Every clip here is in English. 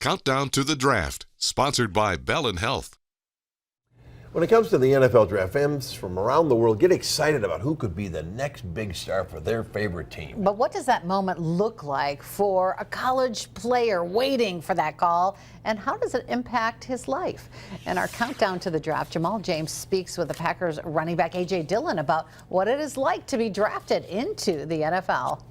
Countdown to the Draft, sponsored by Bell & Health. When it comes to the NFL draft, fans from around the world get excited about who could be the next big star for their favorite team. But what does that moment look like for a college player waiting for that call, and how does it impact his life? In our countdown to the draft, Jamal James speaks with the Packers running back AJ Dillon about what it is like to be drafted into the NFL.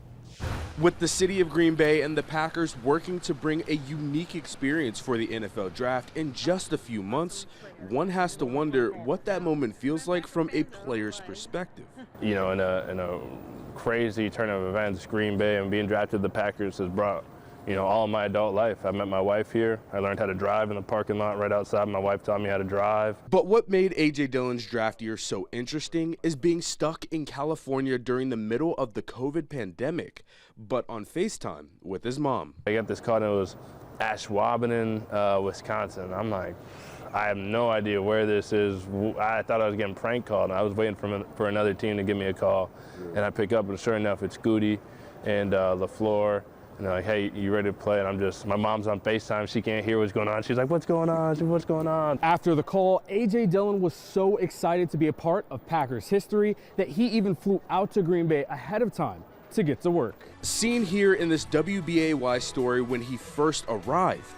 With the city of Green Bay and the Packers working to bring a unique experience for the NFL draft in just a few months, one has to wonder what that moment feels like from a player's perspective. You know, in a crazy turn of events, Green Bay and being drafted to the Packers has brought, you know, all of my adult life. I met my wife here. I learned how to drive in the parking lot right outside. My wife taught me how to drive. But what made AJ Dillon's draft year so interesting is being stuck in California during the middle of the COVID pandemic, but on FaceTime with his mom. I got this call, and it was Ashwaubenon, Wisconsin. I'm like, I have no idea where this is. I thought I was getting prank called, and I was waiting for another team to give me a call. And I pick up, and sure enough, it's Goody and LaFleur. And they're like, hey, you ready to play? And my mom's on FaceTime. She can't hear what's going on. She's like, what's going on? What's going on? After the call, AJ Dillon was so excited to be a part of Packers history that he even flew out to Green Bay ahead of time to get to work. Seen here in this WBAY story when he first arrived.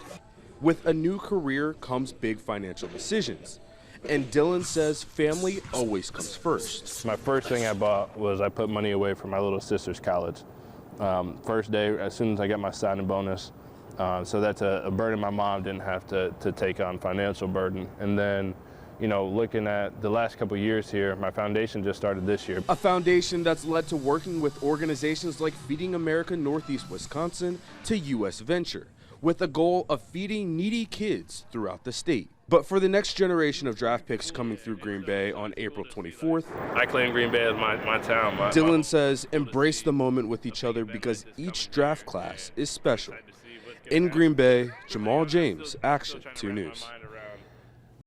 With a new career comes big financial decisions. And Dillon says family always comes first. My first thing I bought was I put money away for my little sister's college. First day, as soon as I got my signing bonus. So that's a burden my mom didn't have to take on, financial burden. And then, you know, looking at the last couple years here, my foundation just started this year. A foundation that's led to working with organizations like Feeding America Northeast Wisconsin to U.S. Venture, with a goal of feeding needy kids throughout the state. But for the next generation of draft picks coming through Green Bay on April 24th, I claim Green Bay as my town. Dillon says embrace the moment with each other because each draft class is special. In Green Bay, Jamal James, Action 2 News.